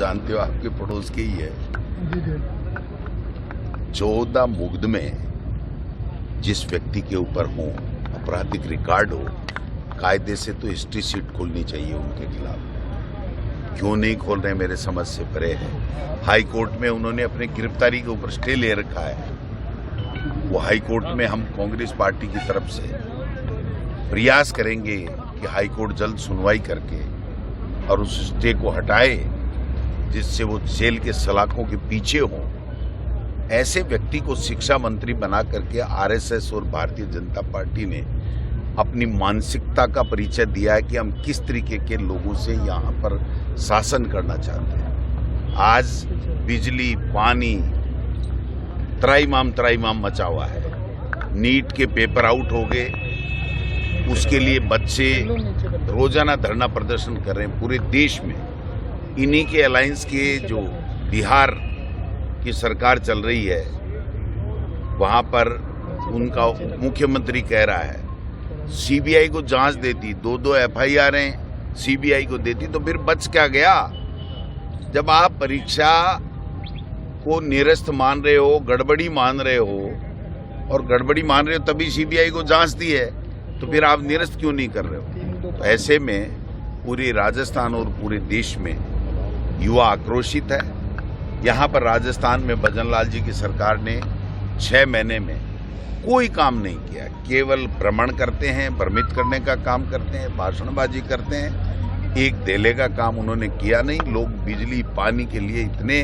जानते हो, आपके पड़ोस के ही है। 14 मुकदमे जिस व्यक्ति के ऊपर हो, आपराधिक रिकॉर्ड हो, कायदे से तो हिस्ट्री शीट खोलनी चाहिए उनके खिलाफ। क्यों नहीं खोल रहे मेरे समझ से परे है। हाई कोर्ट में उन्होंने अपने गिरफ्तारी के ऊपर स्टे ले रखा है। वो हाई कोर्ट में हम कांग्रेस पार्टी की तरफ से प्रयास करेंगे कि हाई कोर्ट जल्द सुनवाई करके और उस स्टे को हटाए, जिससे वो जेल के सलाखों के पीछे हों। ऐसे व्यक्ति को शिक्षा मंत्री बना करके आरएसएस और भारतीय जनता पार्टी ने अपनी मानसिकता का परिचय दिया है कि हम किस तरीके के लोगों से यहाँ पर शासन करना चाहते हैं। आज बिजली, पानी त्राईमाम मचा हुआ है। नीट के पेपर आउट हो गए, उसके लिए बच्चे रोजाना धरना प्रदर्शन कर रहे हैं पूरे देश में। इन्हीं के अलायंस के जो बिहार की सरकार चल रही है, वहां पर उनका मुख्यमंत्री कह रहा है सीबीआई को जांच देती, 2 एफआईआर हैं सीबीआई को देती, तो फिर बच क्या गया। जब आप परीक्षा को निरस्त मान रहे हो, गड़बड़ी मान रहे हो, और गड़बड़ी मान रहे हो तभी सीबीआई को जांच दी है, तो फिर आप निरस्त क्यों नहीं कर रहे हो। तो ऐसे में पूरे राजस्थान और पूरे देश में युवा आक्रोशित है। यहाँ पर राजस्थान में भजन लाल जी की सरकार ने 6 महीने में कोई काम नहीं किया, केवल भ्रमण करते हैं, भ्रमित करने का काम करते हैं, भाषणबाजी करते हैं। एक देले का काम उन्होंने किया नहीं। लोग बिजली पानी के लिए इतने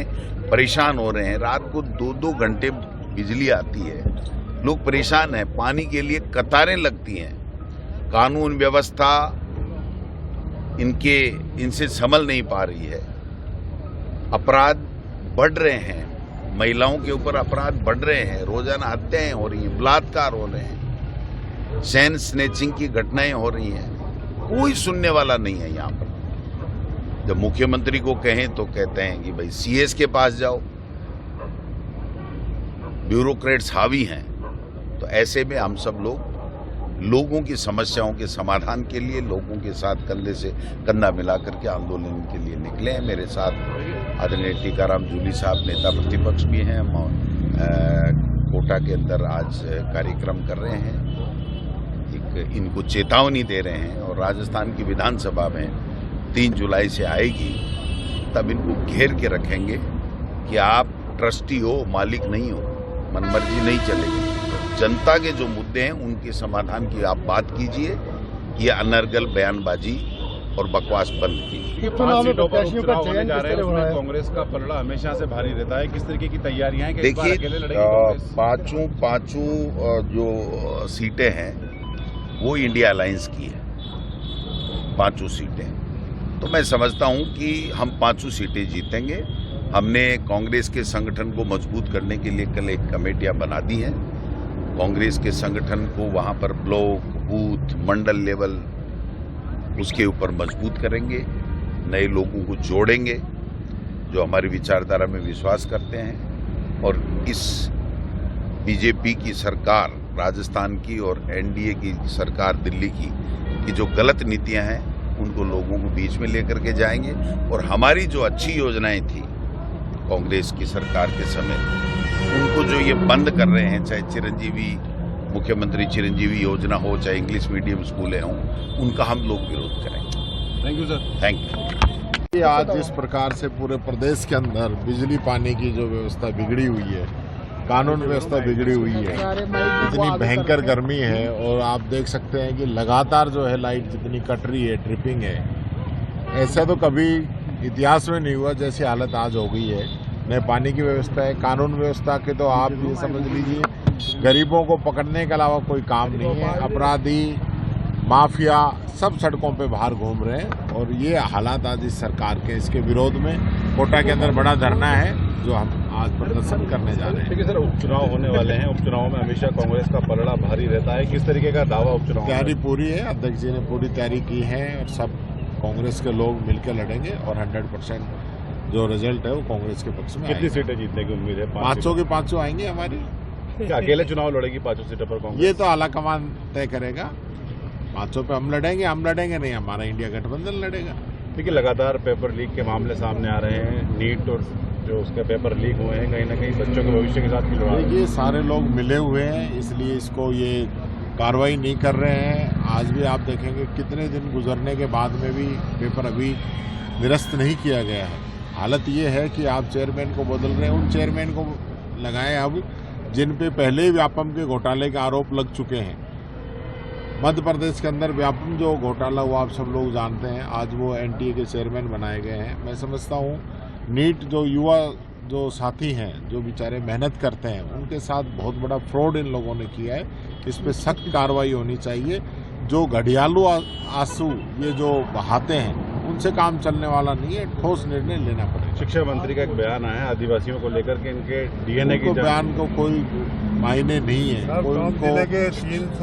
परेशान हो रहे हैं, रात को 2-2 घंटे बिजली आती है, लोग परेशान हैं, पानी के लिए कतारें लगती हैं। कानून व्यवस्था इनसे संभल नहीं पा रही है। अपराध बढ़ रहे हैं, महिलाओं के ऊपर अपराध बढ़ रहे हैं, रोजाना हत्याएं हो रही हैं, बलात्कार हो रहे हैं, चेन स्नैचिंग की घटनाएं हो रही हैं। कोई सुनने वाला नहीं है यहाँ पर। जब मुख्यमंत्री को कहें तो कहते हैं कि भाई सीएस के पास जाओ, ब्यूरोक्रेट्स हावी हैं। तो ऐसे में हम सब लोगों की समस्याओं के समाधान के लिए लोगों के साथ कंधे से कंधा मिलाकर के आंदोलन के लिए निकले हैं। मेरे साथ आदरणीय टीकाराम जूली साहब नेता प्रतिपक्ष भी हैं। कोटा के अंदर आज कार्यक्रम कर रहे हैं, एक इनको चेतावनी दे रहे हैं, और राजस्थान की विधानसभा में 3 जुलाई से आएगी, तब इनको घेर के रखेंगे कि आप ट्रस्टी हो, मालिक नहीं हो, मनमर्जी नहीं चलेगी। जनता के जो मुद्दे हैं उनके समाधान की आप बात कीजिए। ये अनर्गल बयानबाजी और बकवास बंद कीजिए। कांग्रेस का पलड़ा हमेशा से भारी रहता है, किस तरीके की तैयारियां हैं? देखिए, पांचों जो सीटें हैं वो इंडिया अलायंस की है, 5 सीटें। तो मैं समझता हूं कि हम 5 सीटें जीतेंगे। हमने कांग्रेस के संगठन को मजबूत करने के लिए कल एक कमेटियां बना दी हैं। कांग्रेस के संगठन को वहां पर ब्लॉक, बूथ, मंडल लेवल उसके ऊपर मजबूत करेंगे, नए लोगों को जोड़ेंगे जो हमारी विचारधारा में विश्वास करते हैं। और इस बीजेपी की सरकार राजस्थान की और एनडीए की सरकार दिल्ली की जो गलत नीतियां हैं उनको लोगों को बीच में लेकर के जाएंगे। और हमारी जो अच्छी योजनाएं थी कांग्रेस की सरकार के समय, उनको जो ये बंद कर रहे हैं, चाहे चिरंजीवी, मुख्यमंत्री चिरंजीवी योजना हो, चाहे इंग्लिश मीडियम स्कूलें हों, उनका हम लोग विरोध करेंगे। Thank you sir. Thank you. आज जिस प्रकार से पूरे प्रदेश के अंदर बिजली पानी की जो व्यवस्था बिगड़ी हुई है, कानून व्यवस्था बिगड़ी हुई है, इतनी भयंकर गर्मी है, और आप देख सकते हैं कि लगातार जो है लाइट जितनी कट रही है, ट्रिपिंग है, ऐसा तो कभी इतिहास में नहीं हुआ जैसी हालत आज हो गई है। न पानी की व्यवस्था है, कानून व्यवस्था के तो आप ये समझ लीजिए गरीबों को पकड़ने के अलावा कोई काम नहीं है। अपराधी, माफिया सब सड़कों पे बाहर घूम रहे हैं, और ये हालात आज इस सरकार के, इसके विरोध में कोटा के अंदर बड़ा धरना है जो हम आज प्रदर्शन करने जा रहे हैं। ठीक है सर, उपचुनाव होने वाले हैं, उपचुनाव में हमेशा कांग्रेस का पलड़ा भारी रहता है, किस तरीके का दावा उपचुनाव? तैयारी पूरी है, अध्यक्ष जी ने पूरी तैयारी की है, और सब कांग्रेस के लोग मिलकर लड़ेंगे, और 100% जो रिजल्ट है वो कांग्रेस के पक्ष में। कितनी सीटें जीतने की उम्मीद है? 500 की 500 आएंगी हमारी। क्या अकेले चुनाव लड़ेगी 500 सीटों पर कांग्रेस? ये तो आलाकमान तय करेगा। 500 पे हम लड़ेंगे नहीं, हमारा इंडिया गठबंधन लड़ेगा। देखिए लगातार पेपर लीक के मामले सामने आ रहे हैं। नीट और जो उसके पेपर लीक हुए हैं कहीं ना कहीं बच्चों के भविष्य के साथ खिलवाड़। देखिए सारे लोग मिले हुए हैं, इसलिए इसको ये कार्रवाई नहीं कर रहे हैं। आज भी आप देखेंगे कितने दिन गुजरने के बाद में भी पेपर अभी निरस्त नहीं किया गया है। हालत ये है कि आप चेयरमैन को बदल रहे हैं, उन चेयरमैन को लगाएं अब जिन पे पहले ही व्यापम के घोटाले के आरोप लग चुके हैं। मध्य प्रदेश के अंदर व्यापम जो घोटाला हुआ आप सब लोग जानते हैं, आज वो एनटीए के चेयरमैन बनाए गए हैं। मैं समझता हूँ नीट जो युवा जो साथी हैं जो बेचारे मेहनत करते हैं उनके साथ बहुत बड़ा फ्रॉड इन लोगों ने किया है। इस पर सख्त कार्रवाई होनी चाहिए। जो घड़ियालू आंसू ये जो बहाते हैं उनसे काम चलने वाला नहीं है, ठोस निर्णय लेना पड़ेगा। शिक्षा मंत्री का एक बयान आया आदिवासियों को लेकर के इनके डीएनए की बयान को कोई मायने नहीं है।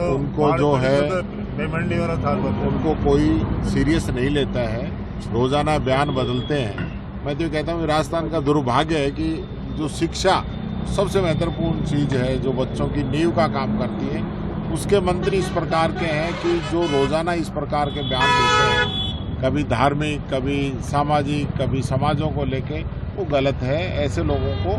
उनको जो है उनको कोई सीरियस नहीं लेता है, रोजाना बयान बदलते हैं। मैं तो कहता हूँ राजस्थान का दुर्भाग्य है कि जो शिक्षा सबसे महत्वपूर्ण चीज़ है जो बच्चों की नींव का काम करती है, उसके मंत्री इस प्रकार के हैं कि जो रोजाना इस प्रकार के बयान देते हैं, कभी धार्मिक, कभी सामाजिक, कभी समाजों को लेके, वो गलत है। ऐसे लोगों को